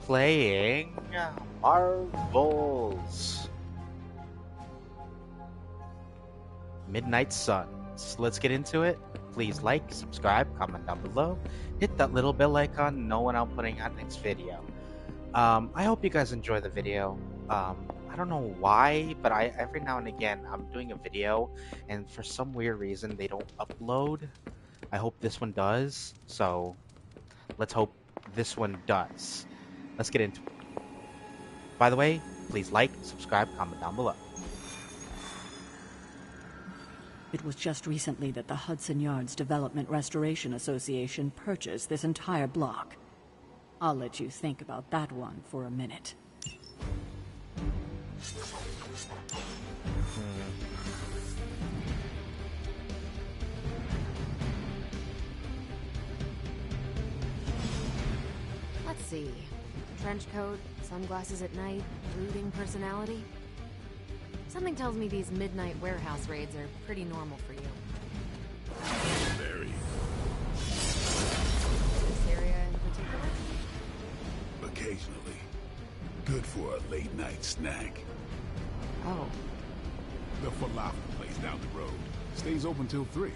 playing Marvels Midnight Suns. Let's get into it. Please like, subscribe, comment down below, hit that little bell icon, know when I'm putting out next video. I hope you guys enjoy the video. I don't know why, but every now and again I'm doing a video and for some weird reason they don't upload. I hope this one does, so let's hope this one does. Let's get into it. By the way, please like, subscribe, comment down below. It was just recently that the Hudson Yards Development Restoration Association purchased this entire block. I'll let you think about that one for a minute. Let's see. Trench coat, sunglasses at night, brooding personality. Something tells me these midnight warehouse raids are pretty normal for you. Very. This area in particular? Occasionally. Good for a late night snack. Oh. The falafel place down the road. Stays open till 3.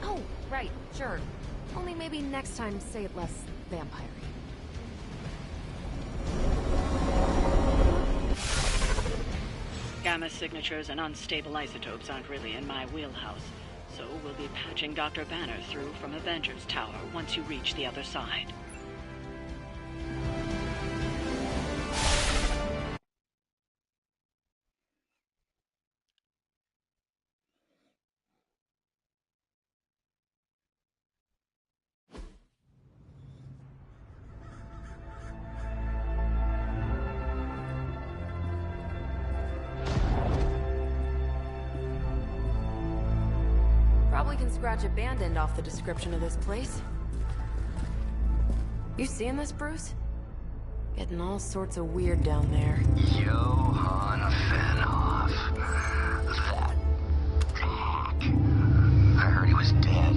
Oh, right, sure. Only maybe next time say it less vampire-y. Gamma signatures and unstable isotopes aren't really in my wheelhouse, so we'll be patching Dr. Banner through from Avengers Tower once you reach the other side. Probably can scratch abandoned off the description of this place. You seeing this, Bruce? Getting all sorts of weird down there. Johann Fenhoff. That hack. I heard he was dead.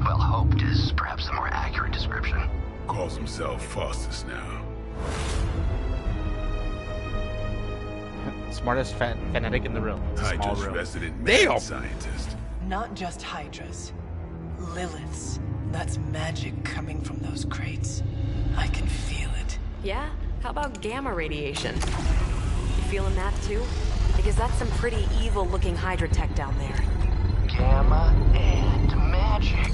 Well, hoped is perhaps the more accurate description. Calls himself Faustus now. Smartest fanatic in the room. It's a small Hydra's room. resident Damn! mad scientist. Not just Hydras. Liliths. That's magic coming from those crates. I can feel it. Yeah? How about gamma radiation? You feeling that too? Because that's some pretty evil-looking Hydra tech down there. Gamma and magic.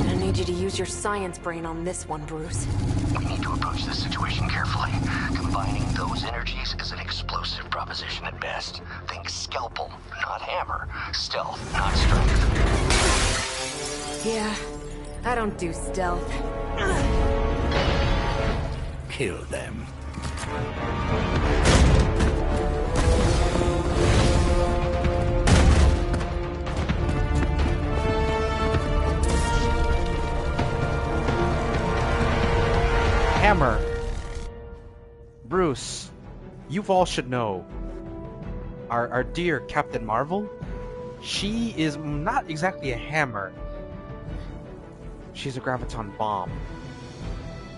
I need you to use your science brain on this one, Bruce. We need to approach this situation carefully. Combining those energies is an explosive proposition at best. Think scalpel, not hammer. Stealth, not strength. Yeah, I don't do stealth. Kill them. Hammer. Bruce, you all should know. Our dear Captain Marvel, she is not exactly a hammer. She's a graviton bomb.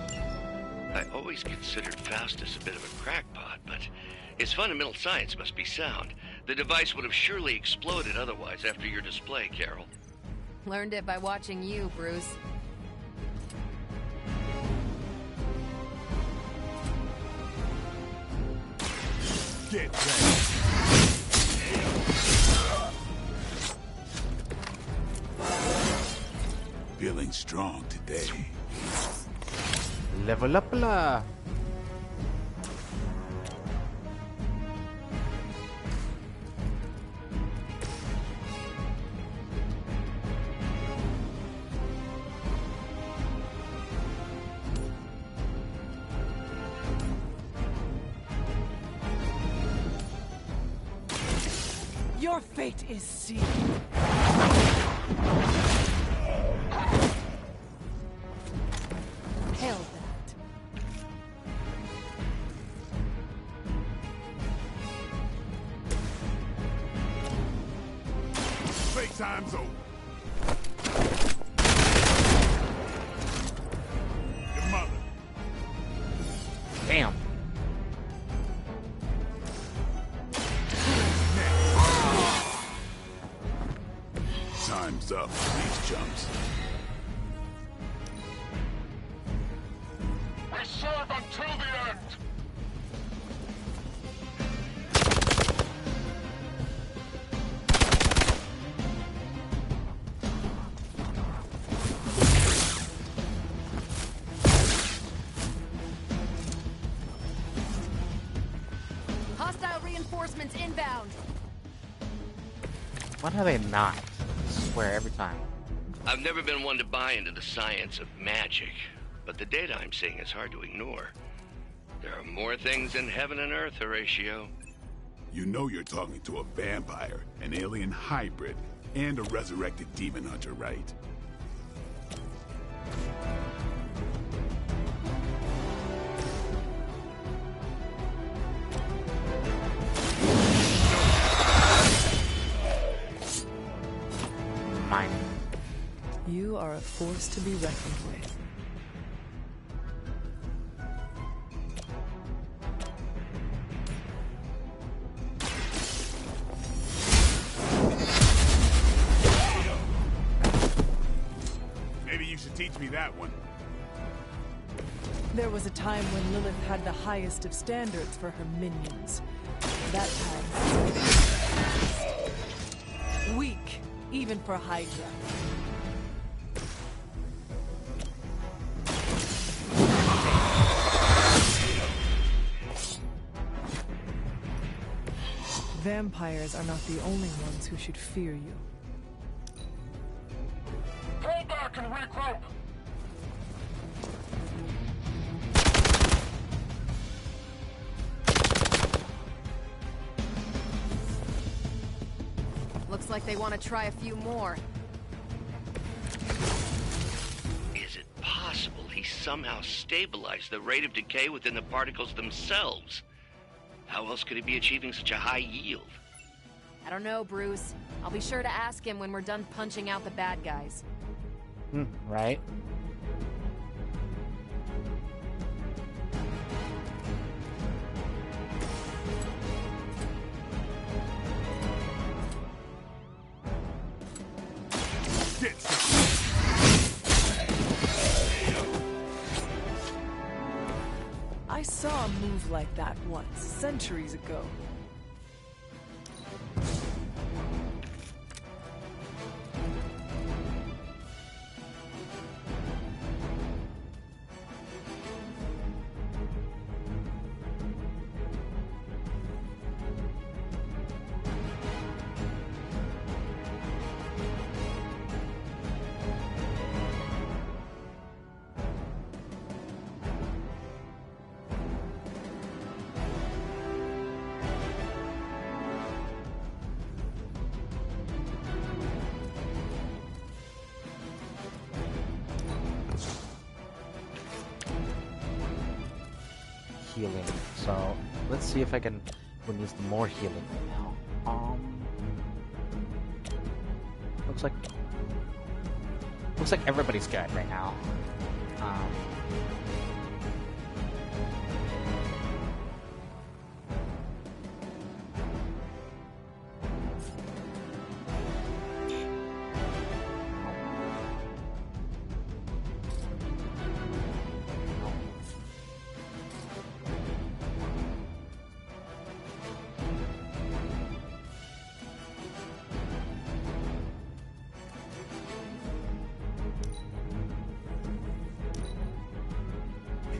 I always considered Faustus a bit of a crackpot, but his fundamental science must be sound. The device would have surely exploded otherwise after your display, Carol. Learned it by watching you, Bruce. Get ready. Feeling strong today. Level up la. Your fate is sealed. Hail that. Playtime's over. What's up, these chumps? We serve until the end! Hostile reinforcements inbound. When are they not? I swear every time. I've never been one to buy into the science of magic, but the data I'm seeing is hard to ignore. There are more things in heaven and earth, Horatio. You know you're talking to a vampire, an alien hybrid, and a resurrected demon hunter, right? Mine. You are a force to be reckoned with. Maybe you should teach me that one. There was a time when Lilith had the highest of standards for her minions. That time. Weak, even for Hydra. Vampires are not the only ones who should fear you. Pull back and regroup! Looks like they want to try a few more. Is it possible he somehow stabilized the rate of decay within the particles themselves? How else could he be achieving such a high yield? I don't know, Bruce. I'll be sure to ask him when we're done punching out the bad guys. Right? I saw a move like that once, centuries ago. Healing. So let's see if I can use more healing right now. Looks like everybody's good right now.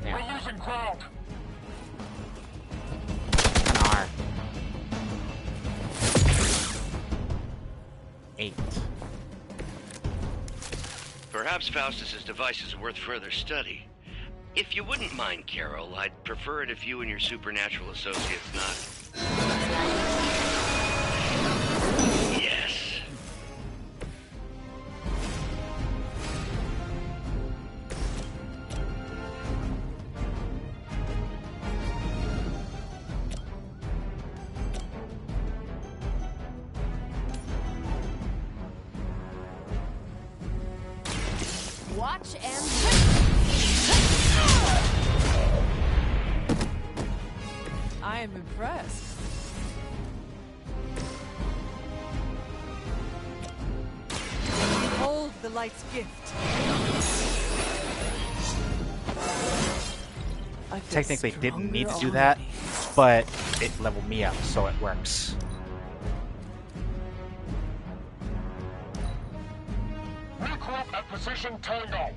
We're losing ground! An R. 8. Perhaps Faustus's device is worth further study. If you wouldn't mind, Carol, I'd prefer it if you and your supernatural associates not... Yes. Watch and... I am impressed. the light's gift. I feel Technically didn't need to do stronger that, already. but it leveled me up, so it works. Regroup at position Tango.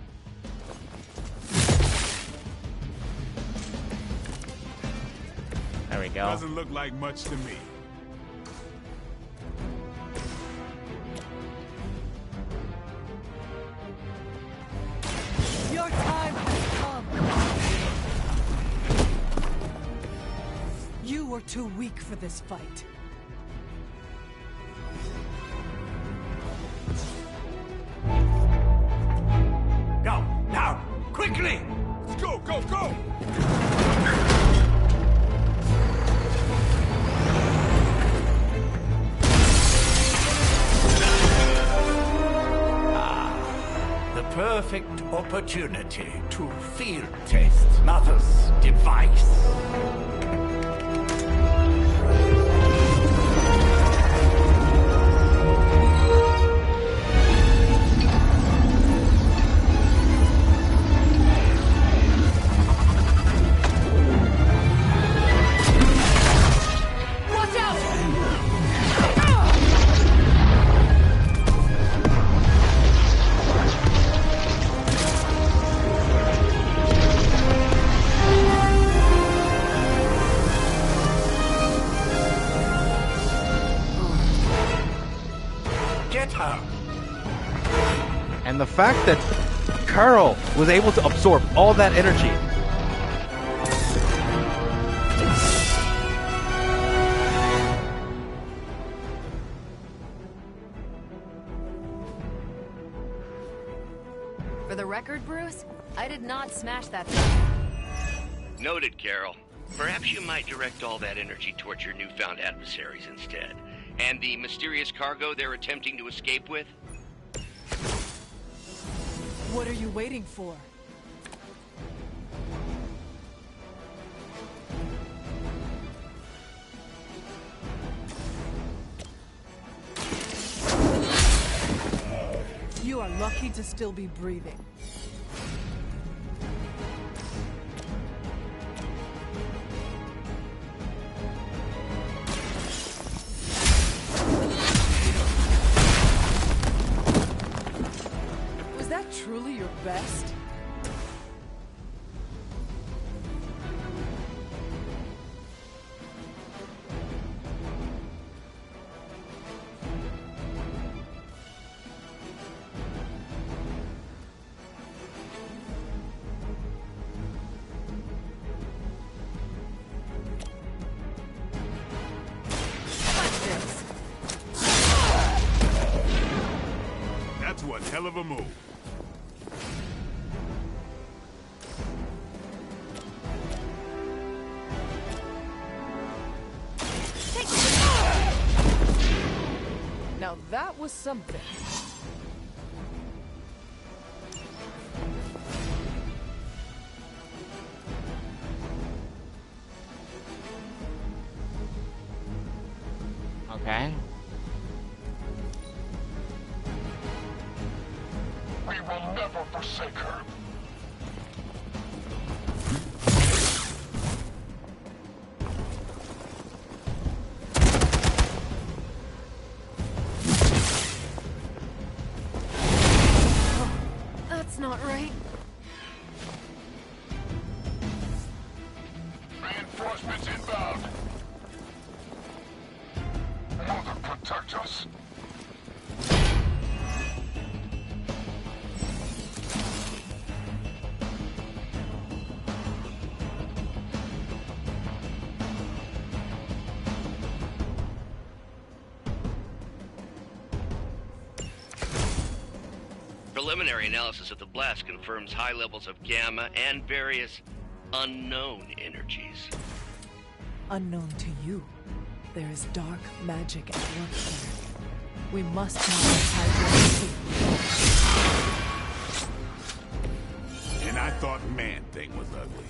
There we go. Doesn't look like much to me. Your time has come. You were too weak for this fight. Go, now, quickly! Let's go, go, go! The perfect opportunity to field test Mother's device. Watch out! Get her. And the fact that Carl was able to absorb all that energy. For the record, Bruce, I did not smash that thing. Noted, Carol. Perhaps you might direct all that energy towards your newfound adversaries instead. And the mysterious cargo they're attempting to escape with? What are you waiting for? You are lucky to still be breathing. Was that truly your best? That's one hell of a move. Now that was something. Okay. We will never forsake her. That's not right. Reinforcements inbound. Mother, protect us. Preliminary analysis of the blast confirms high levels of gamma and various unknown energies. Unknown to you, there is dark magic at work here. We must not hide And I thought Man-Thing was ugly.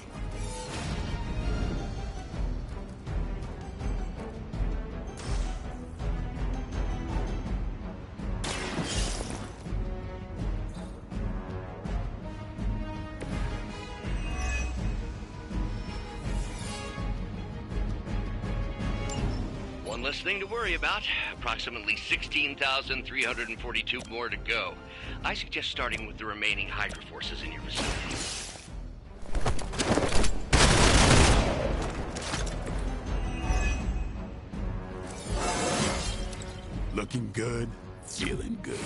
One less thing to worry about. Approximately 16,342 more to go. I suggest starting with the remaining Hydra forces in your vicinity. Looking good, feeling good.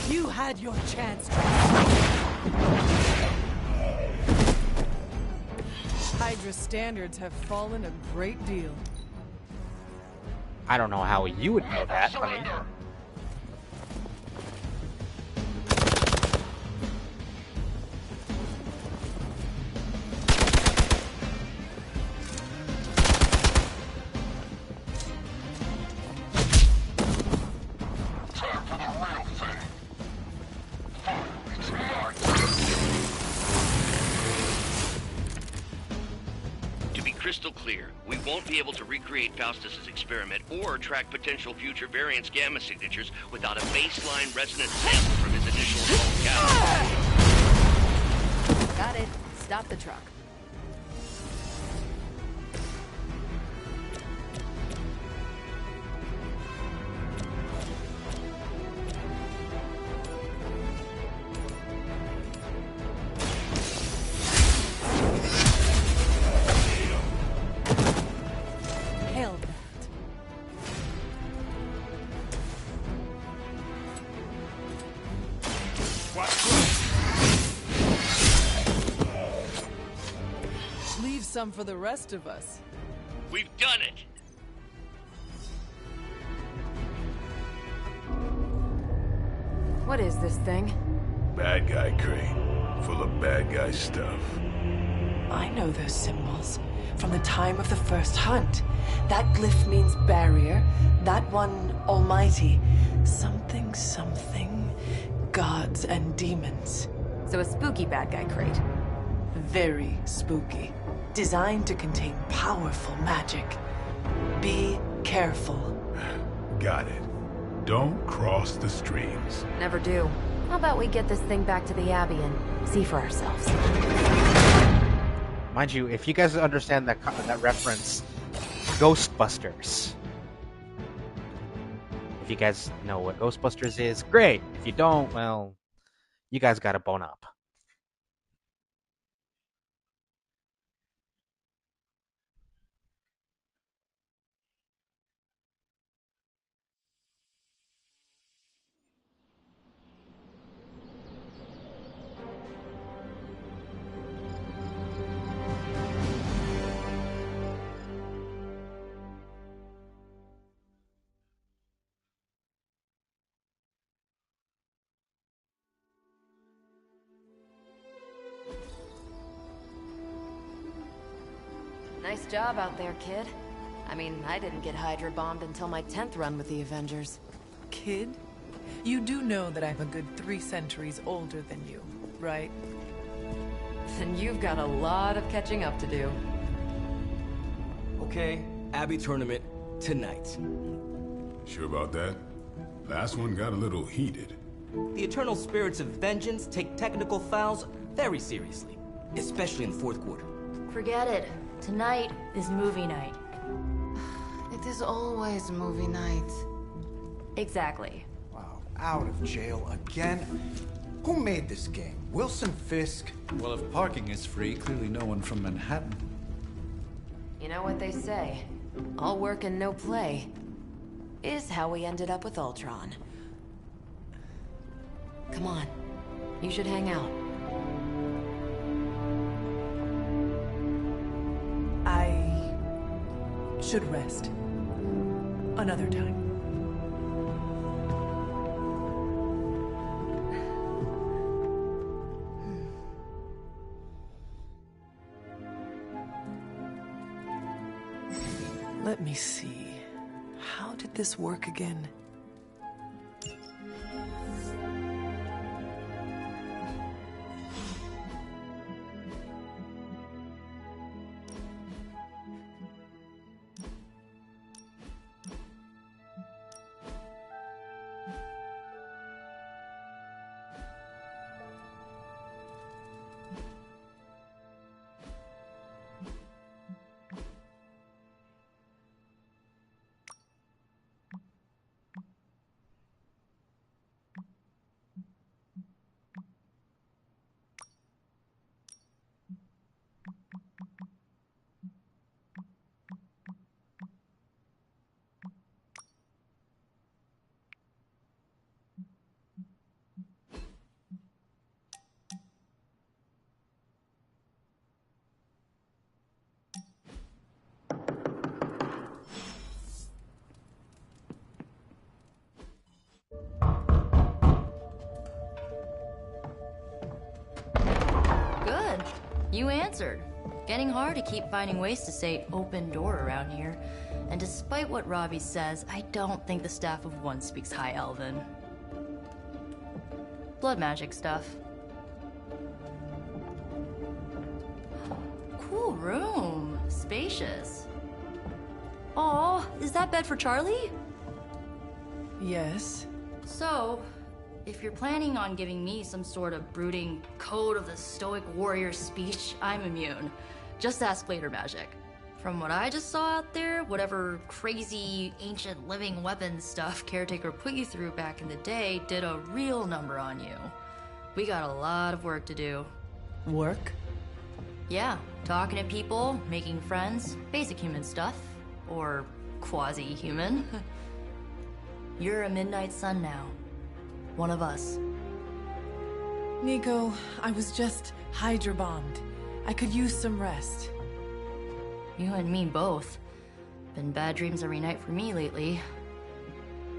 You had your chance. Hydra standards have fallen a great deal. I don't know how you would know that, honey. Surrender. Time for the real thing. Finally, tonight. To be crystal clear, we won't be able to recreate Faustus's experiment or track potential future variants' gamma signatures without a baseline resonance sample from his initial assault cavity. Got it. Stop the truck. Hail that. Leave some for the rest of us. We've done it! What is this thing? Bad guy crate, full of bad guy stuff. I know those symbols from the time of the first hunt. That glyph means barrier, that one almighty. Something, something, gods and demons. So a spooky bad guy crate. Very spooky. Designed to contain powerful magic. Be careful. Got it. Don't cross the streams. Never do. How about we get this thing back to the Abbey and see for ourselves? Mind you, if you guys understand that reference, Ghostbusters. If you guys know what Ghostbusters is, great. If you don't, well, you guys gotta bone up. Nice job out there, kid. I mean, I didn't get Hydra bombed until my 10th run with the Avengers. Kid, you do know that I'm a good 3 centuries older than you, right? Then you've got a lot of catching up to do. Okay, Abbey tournament tonight. Sure about that? Last one got a little heated. The eternal spirits of vengeance take technical fouls very seriously, especially in the fourth quarter. Forget it. Tonight is movie night. It is always movie night. Exactly. Wow, out of jail again? Who made this game? Wilson Fisk? Well, if parking is free, clearly no one from Manhattan. You know what they say? All work and no play is how we ended up with Ultron. Come on. You should hang out. I should rest. Another time. Let me see. How did this work again? You answered. Getting hard to keep finding ways to say open door around here. And despite what Robbie says, I don't think the staff of One speaks High Elven. Blood magic stuff. Cool room. Spacious. Aw, is that bed for Charlie? Yes. So, if you're planning on giving me some sort of brooding code of the stoic warrior speech, I'm immune. Just ask later, Magic. From what I just saw out there, whatever crazy ancient living weapons stuff Caretaker put you through back in the day did a real number on you. We got a lot of work to do. Work? Yeah, talking to people, making friends, basic human stuff. Or quasi-human. You're a Midnight Sun now. One of us. Nico, I was just Hydra bombed. I could use some rest. You and me both. Been bad dreams every night for me lately.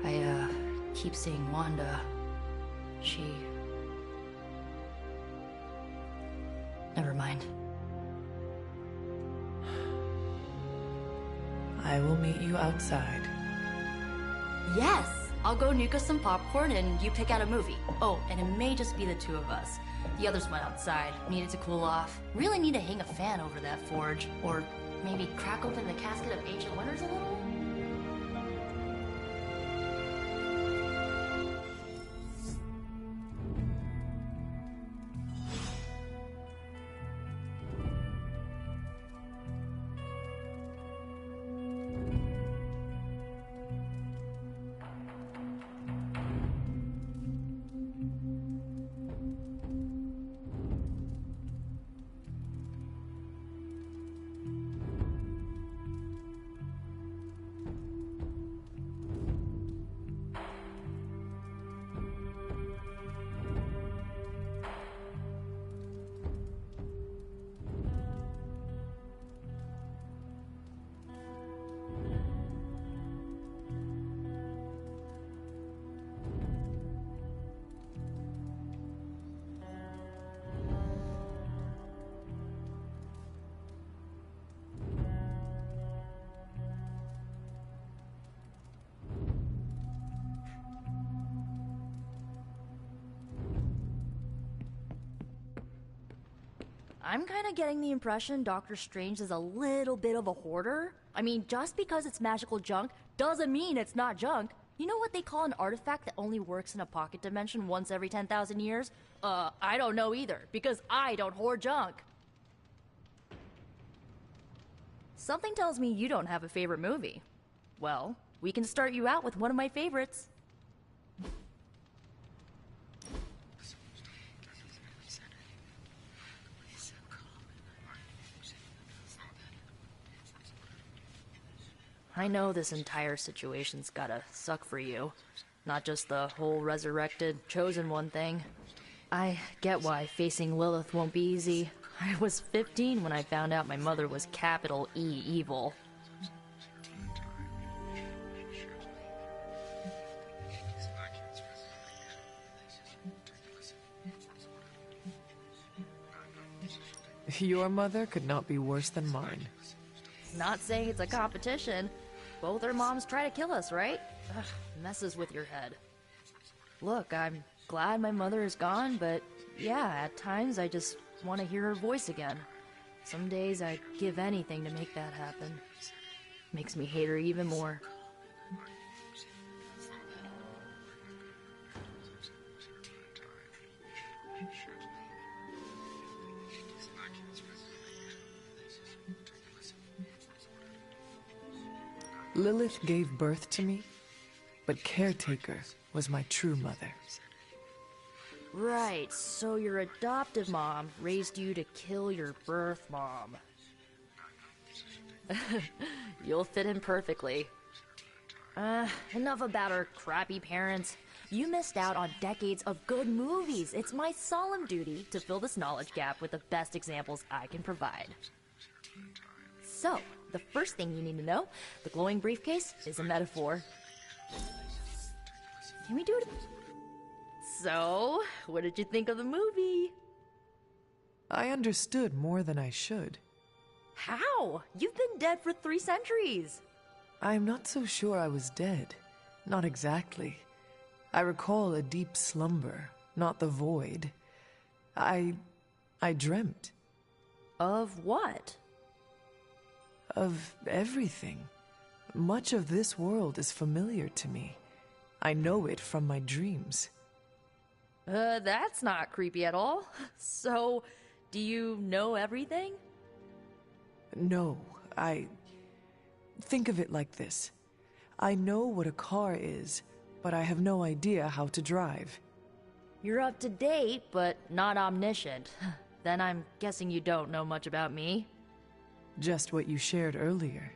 I, keep seeing Wanda. She... Never mind. I will meet you outside. Yes! I'll go nuke us some popcorn and you pick out a movie. Oh, and it may just be the two of us. The others went outside, needed to cool off. Really need to hang a fan over that forge. Or maybe crack open the casket of ancient wonders a little? I'm kind of getting the impression Doctor Strange is a little bit of a hoarder. I mean, just because it's magical junk doesn't mean it's not junk. You know what they call an artifact that only works in a pocket dimension once every 10,000 years? I don't know either, because I don't hoard junk. Something tells me you don't have a favorite movie. Well, we can start you out with one of my favorites. I know this entire situation's gotta suck for you. Not just the whole resurrected, chosen one thing. I get why facing Lilith won't be easy. I was 15 when I found out my mother was capital E evil. Your mother could not be worse than mine. Not saying it's a competition. Both our moms try to kill us, right? Ugh, messes with your head. Look, I'm glad my mother is gone, but yeah, at times I just want to hear her voice again. Some days I'd give anything to make that happen. Makes me hate her even more. Lilith gave birth to me, but Caretaker was my true mother. Right, so your adoptive mom raised you to kill your birth mom. You'll fit in perfectly. Enough about our crappy parents. You missed out on decades of good movies. It's my solemn duty to fill this knowledge gap with the best examples I can provide. So, the first thing you need to know, the glowing briefcase is a metaphor. Can we do it? So, what did you think of the movie? I understood more than I should. How? You've been dead for 3 centuries. I'm not so sure I was dead. Not exactly. I recall a deep slumber, not the void. I dreamt. Of what? Of everything. Much of this world is familiar to me. I know it from my dreams. That's not creepy at all. So, do you know everything? No, Think of it like this. I know what a car is, but I have no idea how to drive. You're up to date, but not omniscient. Then I'm guessing you don't know much about me. Just what you shared earlier.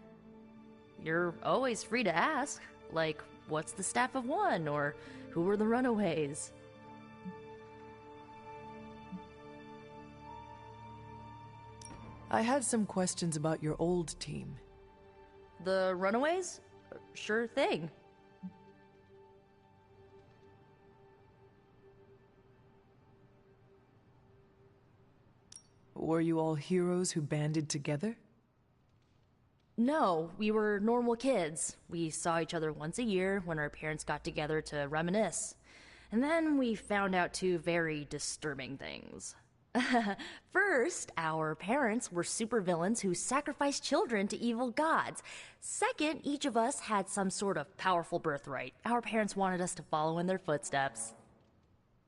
You're always free to ask. Like, what's the Staff of One? Or who were the Runaways? I had some questions about your old team. The Runaways? Sure thing. Were you all heroes who banded together? No, we were normal kids. We saw each other once a year when our parents got together to reminisce. And then we found out 2 very disturbing things. First, our parents were supervillains who sacrificed children to evil gods. Second, each of us had some sort of powerful birthright. Our parents wanted us to follow in their footsteps.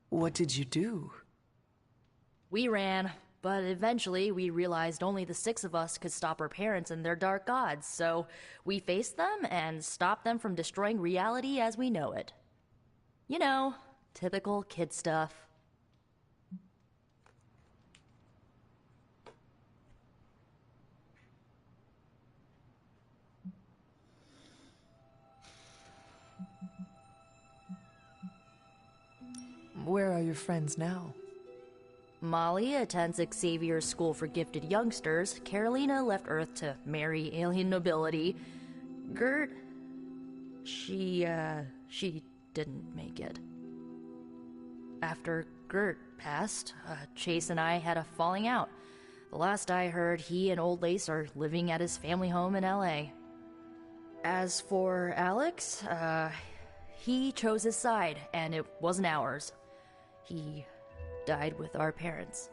What did you do? We ran, but eventually we realized only the 6 of us could stop our parents and their dark gods, so we faced them and stopped them from destroying reality as we know it. You know, typical kid stuff. Where are your friends now? Molly attends Xavier's School for Gifted Youngsters. Carolina left Earth to marry alien nobility. Gert... She didn't make it. After Gert passed, Chase and I had a falling out. The last I heard, he and Old Lace are living at his family home in LA. As for Alex, he chose his side, and it wasn't ours. He died with our parents.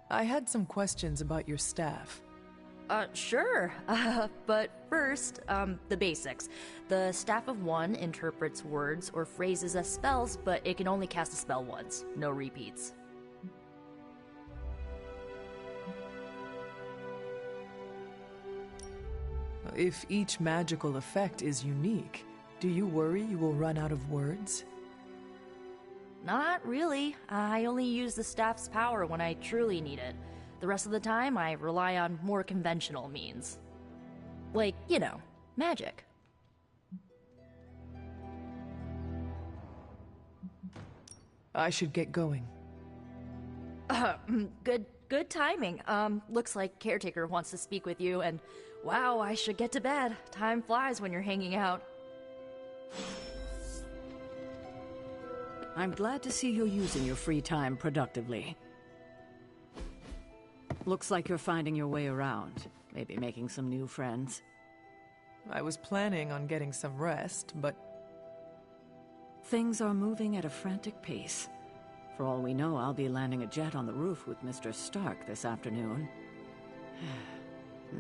I had some questions about your staff. Sure. But first, the basics. The Staff of One interprets words or phrases as spells, but it can only cast a spell once. No repeats. If each magical effect is unique, do you worry you will run out of words? Not really. I only use the staff's power when I truly need it. The rest of the time, I rely on more conventional means. Like, you know, magic. I should get going. Good timing. Looks like Caretaker wants to speak with you, and wow, I should get to bed. Time flies when you're hanging out. I'm glad to see you're using your free time productively. Looks like you're finding your way around. Maybe making some new friends. I was planning on getting some rest, but... Things are moving at a frantic pace. For all we know, I'll be landing a jet on the roof with Mr. Stark this afternoon.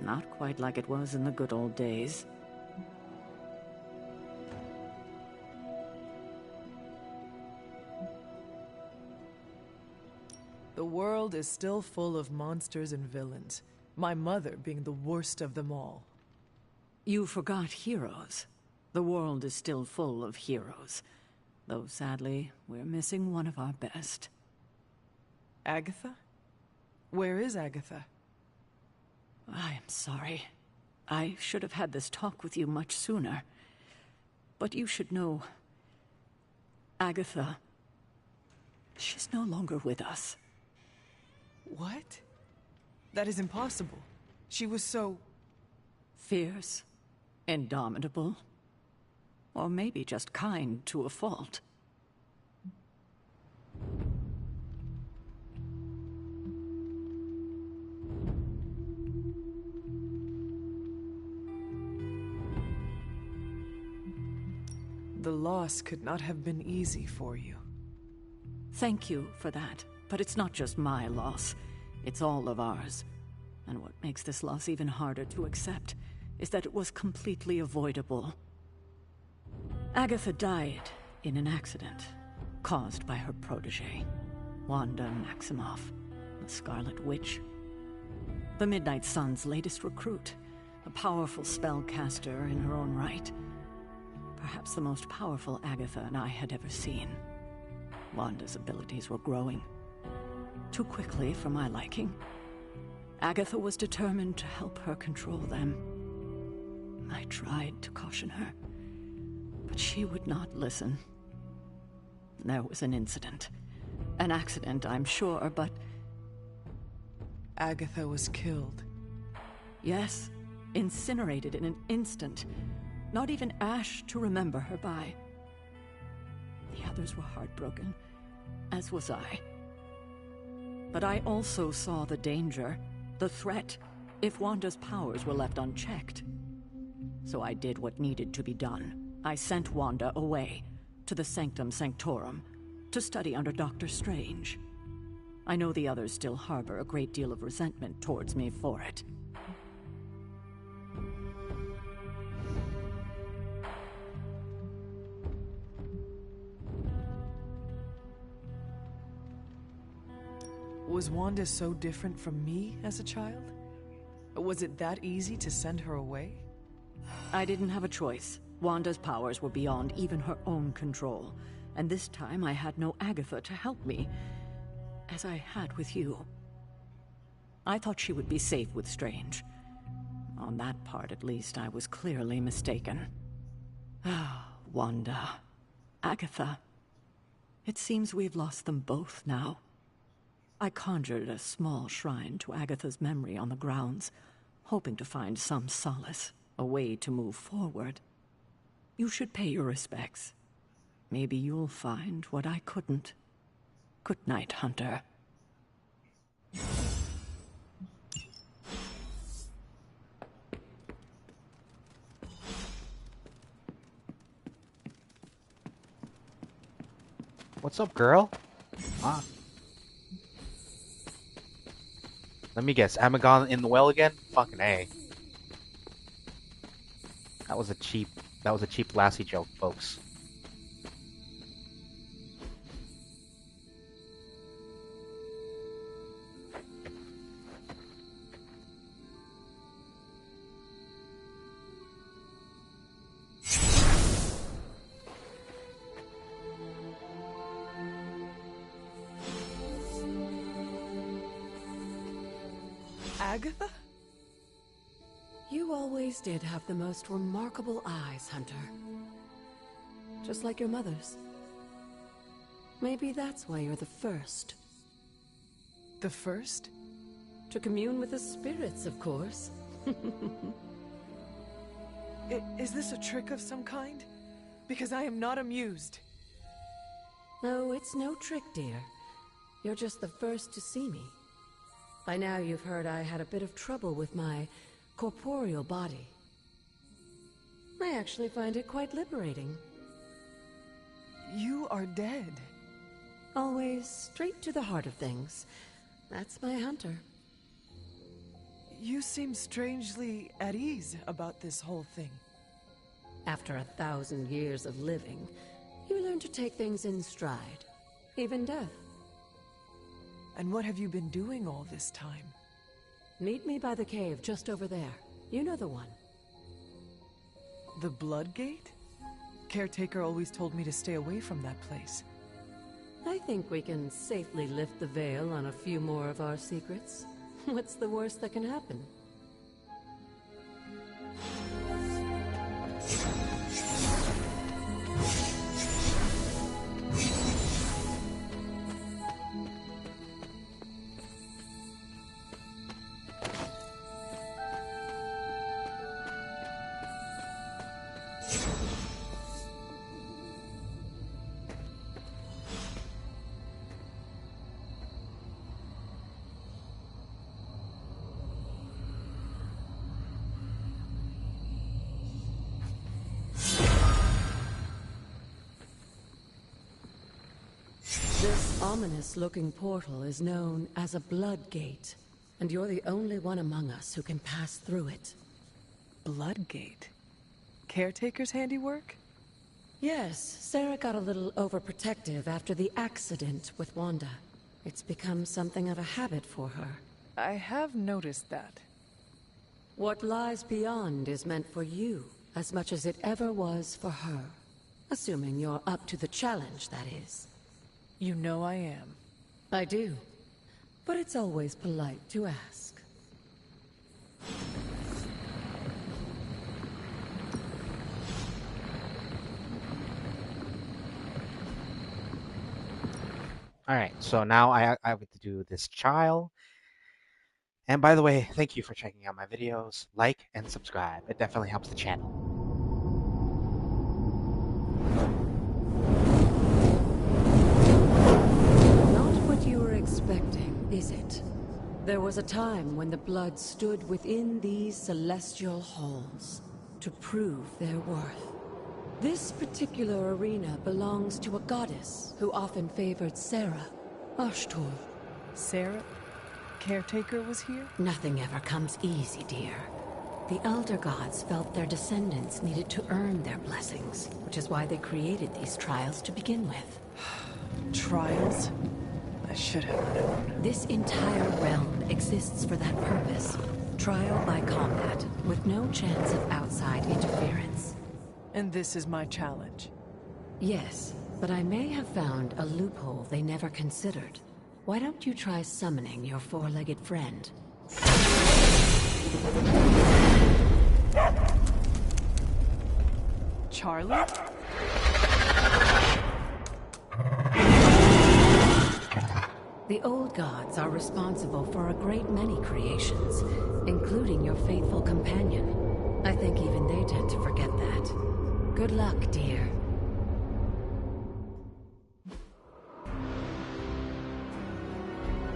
Not quite like it was in the good old days. The world is still full of monsters and villains, my mother being the worst of them all. You forgot heroes. The world is still full of heroes. Though sadly, we're missing one of our best. Agatha? Where is Agatha? I am sorry. I should have had this talk with you much sooner. But you should know... Agatha... she's no longer with us. What? That is impossible. She was so... fierce. Indomitable. Or maybe just kind to a fault. The loss could not have been easy for you. Thank you for that, but it's not just my loss. It's all of ours. And what makes this loss even harder to accept is that it was completely avoidable. Agatha died in an accident caused by her protege, Wanda Maximoff, the Scarlet Witch. The Midnight Sun's latest recruit, a powerful spellcaster in her own right. Perhaps the most powerful Agatha and I had ever seen. Wanda's abilities were growing. Too quickly for my liking. Agatha was determined to help her control them. I tried to caution her, but she would not listen. There was an incident. An accident, I'm sure, but... Agatha was killed. Yes, incinerated in an instant. Not even ash to remember her by. The others were heartbroken, as was I. But I also saw the danger, the threat, if Wanda's powers were left unchecked. So I did what needed to be done. I sent Wanda away, to the Sanctum Sanctorum, to study under Doctor Strange. I know the others still harbor a great deal of resentment towards me for it. Was Wanda so different from me as a child? Was it that easy to send her away? I didn't have a choice. Wanda's powers were beyond even her own control, and this time I had no Agatha to help me, as I had with you. I thought she would be safe with Strange. On that part, at least, I was clearly mistaken. Ah, Wanda. Agatha. It seems we've lost them both now. I conjured a small shrine to Agatha's memory on the grounds, hoping to find some solace, a way to move forward. You should pay your respects. Maybe you'll find what I couldn't. Good night, Hunter. What's up, girl? Ah. Let me guess, Amagon in the well again? Fucking A. That was a cheap Lassie joke, folks. Agatha? You always did have the most remarkable eyes, Hunter. Just like your mother's. Maybe that's why you're the first. The first? To commune with the spirits, of course. Is this a trick of some kind? Because I am not amused. No, it's no trick, dear. You're just the first to see me. By now you've heard I had a bit of trouble with my corporeal body. I actually find it quite liberating. You are dead. Always straight to the heart of things. That's my Hunter. You seem strangely at ease about this whole thing. After 1,000 years of living, you learn to take things in stride. Even death. And what have you been doing all this time? Meet me by the cave just over there. You know the one. The Blood Gate? Caretaker always told me to stay away from that place. I think we can safely lift the veil on a few more of our secrets. What's the worst that can happen? This ominous-looking portal is known as a blood gate, and you're the only one among us who can pass through it. Blood gate? Caretaker's handiwork? Yes, Sarah got a little overprotective after the accident with Wanda. It's become something of a habit for her. I have noticed that. What lies beyond is meant for you, as much as it ever was for her. Assuming you're up to the challenge, that is. You know I am. I do. But it's always polite to ask. Alright, so now I have to do this trial. And by the way, thank you for checking out my videos. Like and subscribe. It definitely helps the channel. Not what you were expecting, is it? There was a time when the blood stood within these celestial halls to prove their worth. This particular arena belongs to a goddess who often favored Sarah, Ashtor. Sarah? Caretaker was here? Nothing ever comes easy, dear. The Elder Gods felt their descendants needed to earn their blessings, which is why they created these trials to begin with. Trials? I should have known. This entire realm exists for that purpose. Trial by combat, with no chance of outside interference. And this is my challenge? Yes, but I may have found a loophole they never considered. Why don't you try summoning your four-legged friend? Charlie? The old gods are responsible for a great many creations, including your faithful companion. I think even they tend to forget that. Good luck, dear.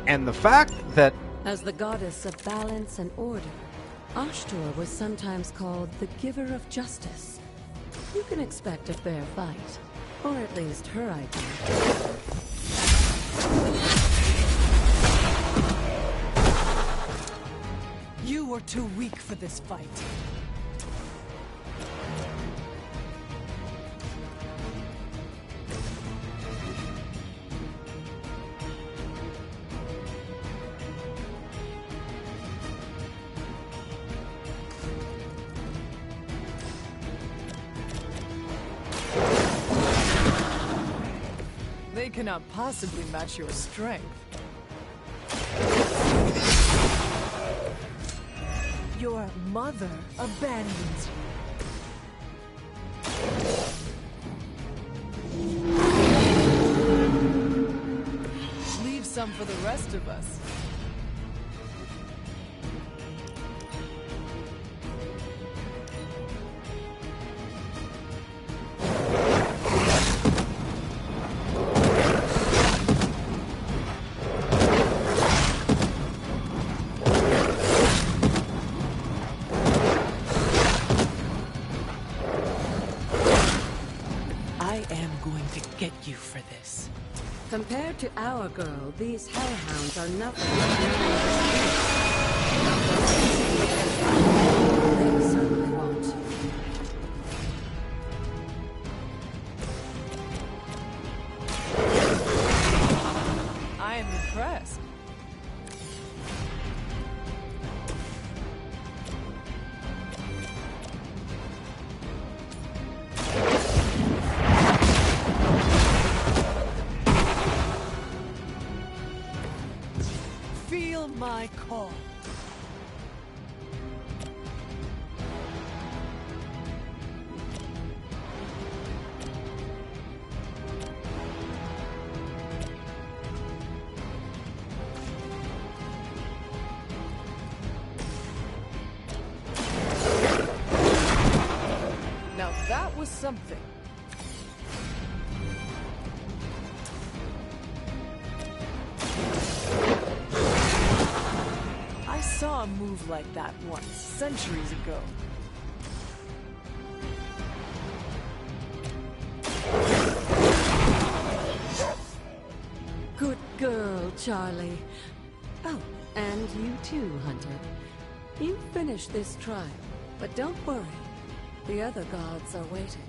And the fact that... As the goddess of balance and order, Ashtor was sometimes called the giver of justice. You can expect a fair fight, or at least her idea. You were too weak for this fight. They cannot possibly match your strength. Your mother abandons you. Leave some for the rest of us. Get you for this. Compared to our girl, these hellhounds are nothing. They certainly won't. I am impressed. My call. Now that was something. I saw a move like that once, centuries ago. girl, Charlie. Oh, and you too, Hunter. You finished this trial, but don't worry. The other gods are waiting.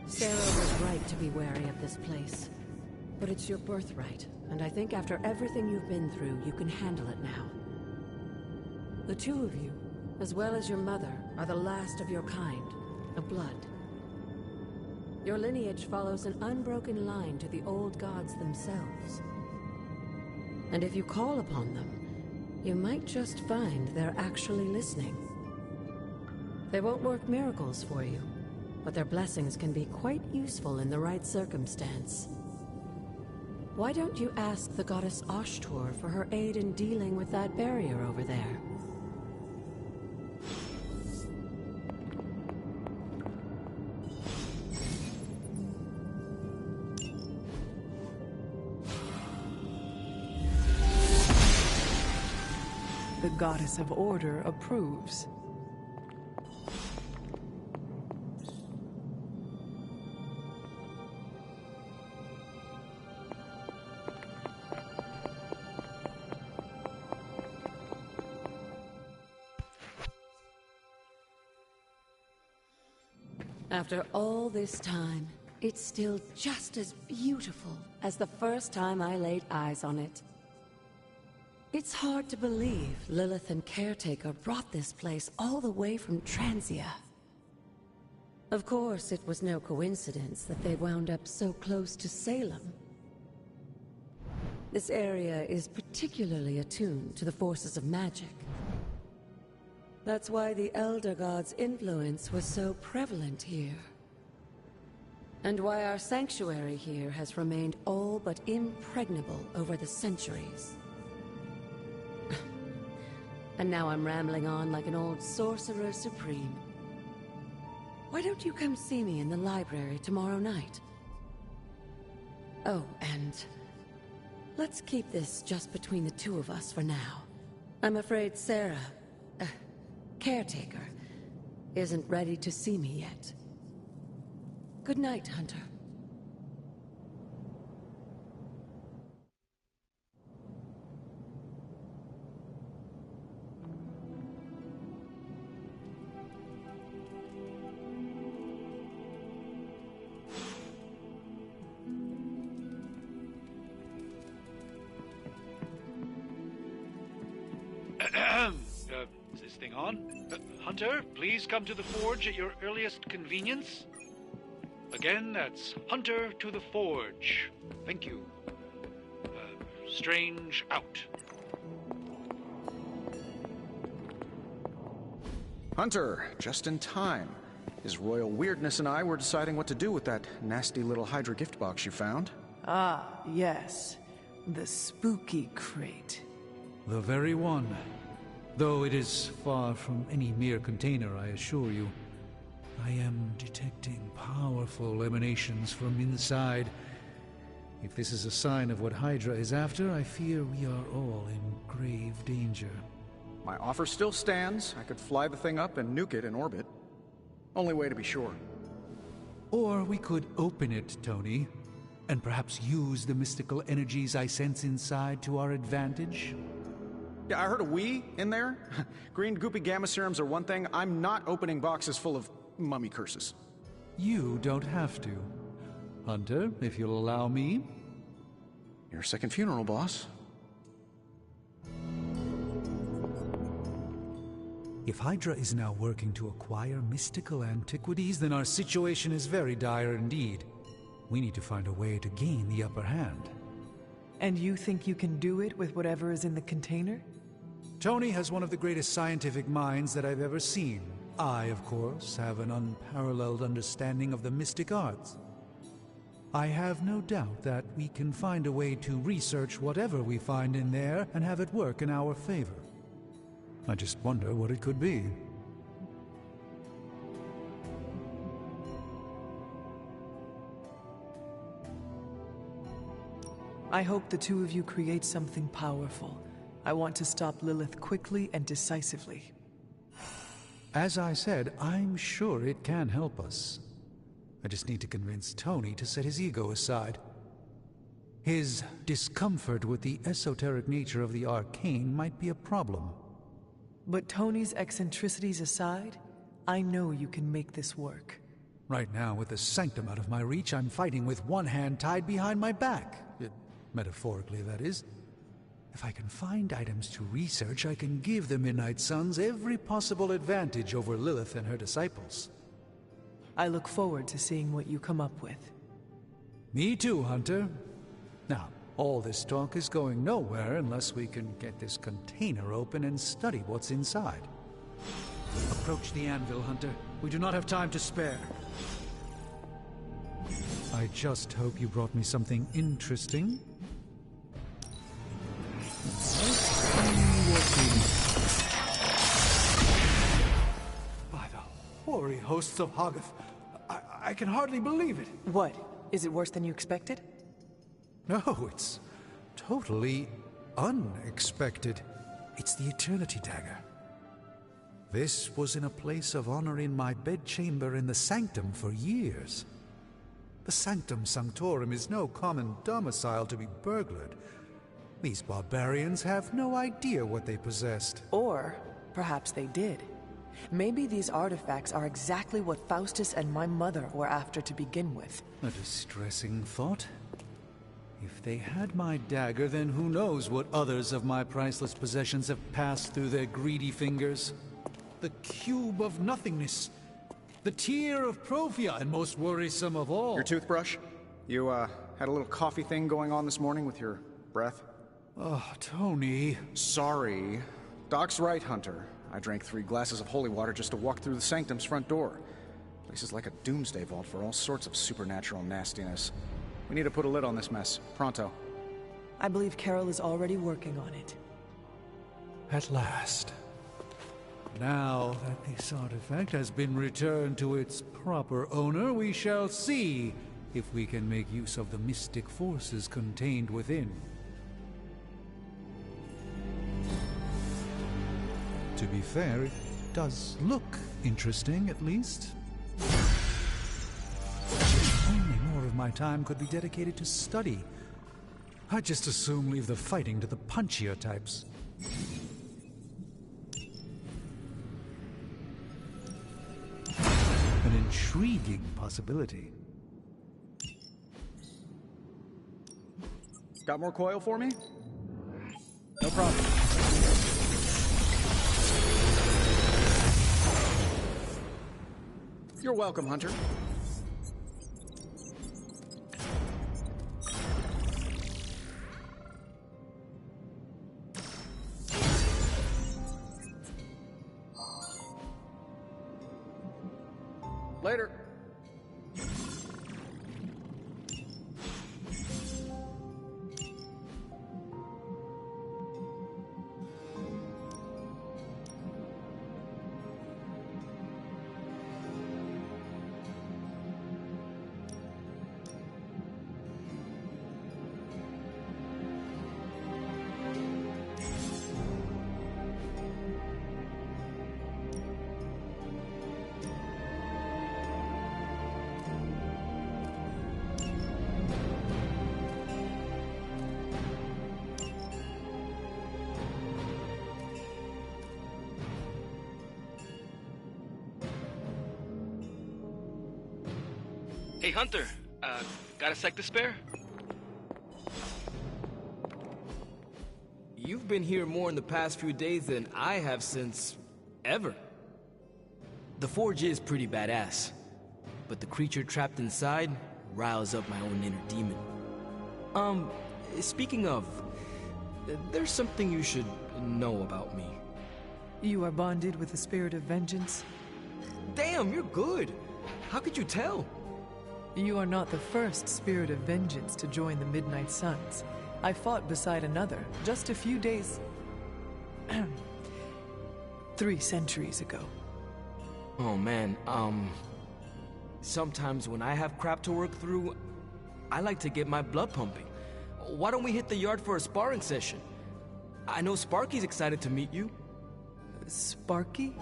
Sarah was right to be wary of this place. But it's your birthright, and I think after everything you've been through, you can handle it now. The two of you, as well as your mother, are the last of your kind, a blood. Your lineage follows an unbroken line to the old gods themselves. And if you call upon them, you might just find they're actually listening. They won't work miracles for you, but their blessings can be quite useful in the right circumstance. Why don't you ask the goddess Ch2 for her aid in dealing with that barrier over there? The goddess of order approves. After all this time, it's still just as beautiful as the first time I laid eyes on it. It's hard to believe Lilith and Caretaker brought this place all the way from Transia. Of course, it was no coincidence that they wound up so close to Salem. This area is particularly attuned to the forces of magic. That's why the Elder God's influence was so prevalent here. And why our sanctuary here has remained all but impregnable over the centuries. And now I'm rambling on like an old sorcerer supreme. Why don't you come see me in the library tomorrow night? Oh, and let's keep this just between the two of us for now. I'm afraid Sarah, Caretaker, isn't ready to see me yet. Good night, Hunter. Is this thing on? Hunter, please come to the forge at your earliest convenience. Again, that's Hunter to the forge. Thank you. Strange out. Hunter, just in time. His royal weirdness and I were deciding what to do with that nasty little Hydra gift box you found. Ah, yes. The spooky crate. The very one. Though it is far from any mere container, I assure you. I am detecting powerful emanations from inside. If this is a sign of what Hydra is after, I fear we are all in grave danger. My offer still stands. I could fly the thing up and nuke it in orbit. Only way to be sure. Or we could open it, Tony, and perhaps use the mystical energies I sense inside to our advantage. Yeah, I heard a "we" in there. Green goopy gamma serums are one thing. I'm not opening boxes full of mummy curses. You don't have to. Hunter, if you'll allow me. Your second funeral, boss. If Hydra is now working to acquire mystical antiquities, then our situation is very dire indeed. We need to find a way to gain the upper hand. And you think you can do it with whatever is in the container? Tony has one of the greatest scientific minds that I've ever seen. I, of course, have an unparalleled understanding of the mystic arts. I have no doubt that we can find a way to research whatever we find in there and have it work in our favor. I just wonder what it could be. I hope the two of you create something powerful. I want to stop Lilith quickly and decisively. As I said, I'm sure it can help us. I just need to convince Tony to set his ego aside. His discomfort with the esoteric nature of the arcane might be a problem. But Tony's eccentricities aside, I know you can make this work. Right now, with the sanctum out of my reach, I'm fighting with one hand tied behind my back. Metaphorically, that is. If I can find items to research, I can give the Midnight Suns every possible advantage over Lilith and her disciples. I look forward to seeing what you come up with. Me too, Hunter. Now, all this talk is going nowhere unless we can get this container open and study what's inside. Approach the anvil, Hunter. We do not have time to spare. I just hope you brought me something interesting. By the hoary hosts of Hoggoth, I can hardly believe it. What? Is it worse than you expected? No, it's totally unexpected. It's the Eternity Dagger. This was in a place of honor in my bedchamber in the Sanctum for years. The Sanctum Sanctorum is no common domicile to be burglared. These barbarians have no idea what they possessed. Or perhaps they did. Maybe these artifacts are exactly what Faustus and my mother were after to begin with. A distressing thought. If they had my dagger, then who knows what others of my priceless possessions have passed through their greedy fingers. The Cube of Nothingness. The Tear of Profia, and most worrisome of all. Your toothbrush? You, had a little coffee thing going on this morning with your breath? Oh, Tony. Sorry. Doc's right, Hunter. I drank 3 glasses of holy water just to walk through the Sanctum's front door. Place is like a doomsday vault for all sorts of supernatural nastiness. We need to put a lid on this mess. Pronto. I believe Carol is already working on it. At last. Now that this artifact has been returned to its proper owner, we shall see if we can make use of the mystic forces contained within. To be fair, it does look interesting, at least. If only more of my time could be dedicated to study. I'd just as soon leave the fighting to the punchier types. An intriguing possibility. Got more coil for me? No problem. You're welcome, Hunter. Later. Hey, Hunter. Got a sec to spare? You've been here more in the past few days than I have since... ever. The forge is pretty badass, but the creature trapped inside riles up my own inner demon. Speaking of, there's something you should know about me. You are bonded with the spirit of vengeance? Damn, you're good. How could you tell? You are not the first spirit of vengeance to join the Midnight Suns. I fought beside another just a few days... 3 centuries ago. Oh man, sometimes when I have crap to work through, I like to get my blood pumping. Why don't we hit the yard for a sparring session? I know Sparky's excited to meet you. Sparky?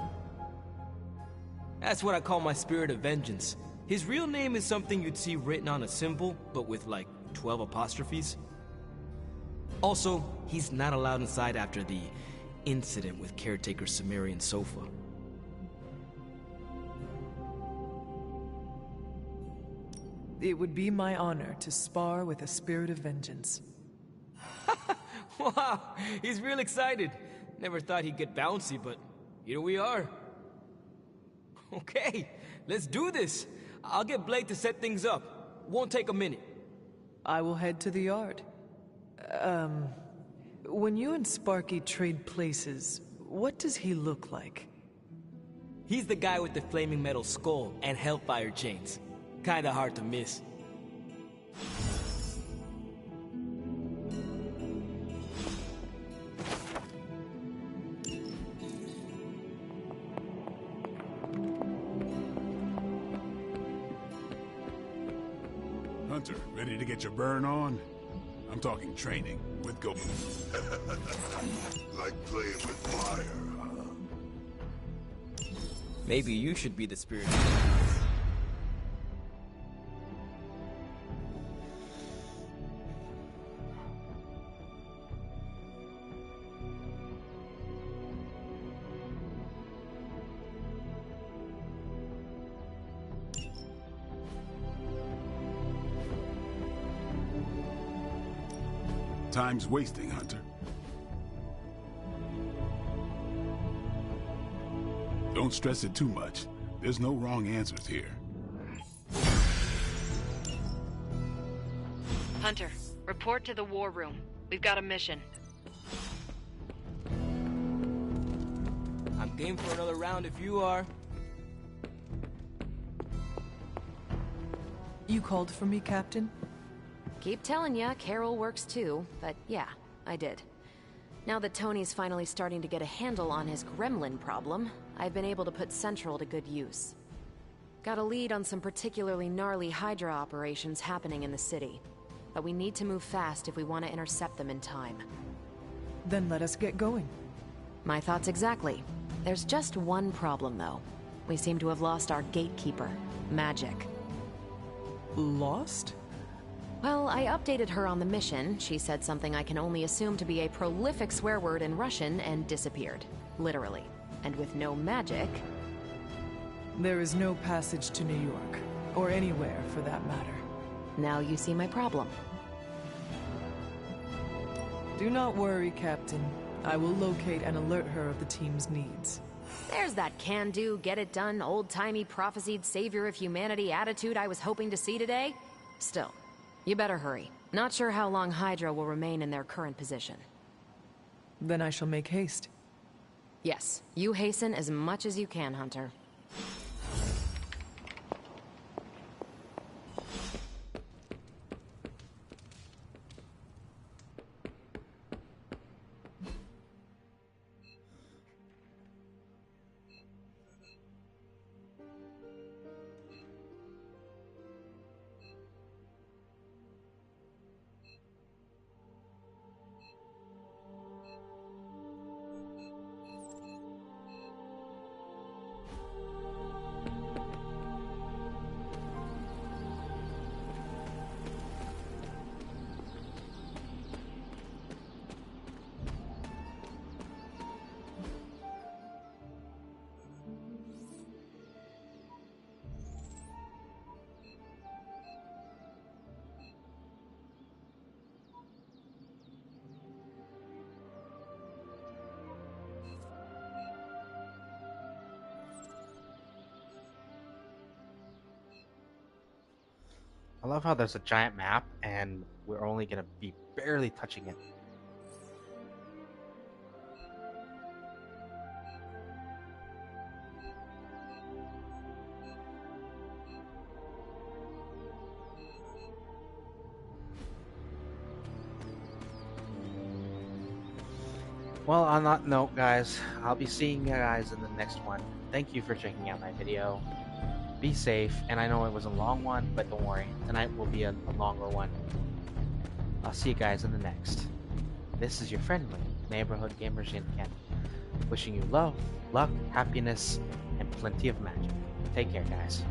That's what I call my spirit of vengeance. His real name is something you'd see written on a symbol, but with like 12 apostrophes. Also, he's not allowed inside after the incident with caretaker Sumerian Sofa. It would be my honor to spar with a spirit of vengeance. Wow, he's real excited. Never thought he'd get bouncy, but here we are. Okay, let's do this. I'll get Blake to set things up. Won't take a minute. I will head to the yard. When you and Sparky trade places, what does he look like? He's the guy with the flaming metal skull and hellfire chains. Kinda hard to miss. Hunter, ready to get your burn on? I'm talking training with go. Like playing with fire, huh? Maybe you should be the spirit. Time's wasting, Hunter. Don't stress it too much. There's no wrong answers here. Hunter, report to the war room. We've got a mission. I'm game for another round if you are. You called for me, Captain? Keep telling ya, Carol works too, but yeah, I did. Now that Tony's finally starting to get a handle on his gremlin problem, I've been able to put Central to good use. Got a lead on some particularly gnarly Hydra operations happening in the city, but we need to move fast if we want to intercept them in time. Then let us get going. My thoughts exactly. There's just one problem, though. We seem to have lost our gatekeeper, Magic. Lost? Well, I updated her on the mission. She said something I can only assume to be a prolific swear word in Russian and disappeared. Literally. And with no magic... There is no passage to New York. Or anywhere, for that matter. Now you see my problem. Do not worry, Captain. I will locate and alert her of the team's needs. There's that can-do, get-it-done, old-timey prophesied savior of humanity attitude I was hoping to see today. Still, you better hurry. Not sure how long Hydra will remain in their current position. Then I shall make haste. Yes, you hasten as much as you can, Hunter. I love how there's a giant map and we're only gonna be barely touching it. Well, on that note, guys, I'll be seeing you guys in the next one. Thank you for checking out my video. Be safe, and I know it was a long one, but don't worry, tonight will be a longer one. I'll see you guys in the next. This is your friendly neighborhood gamer Jin Ken, wishing you love, luck, happiness, and plenty of magic. Take care, guys.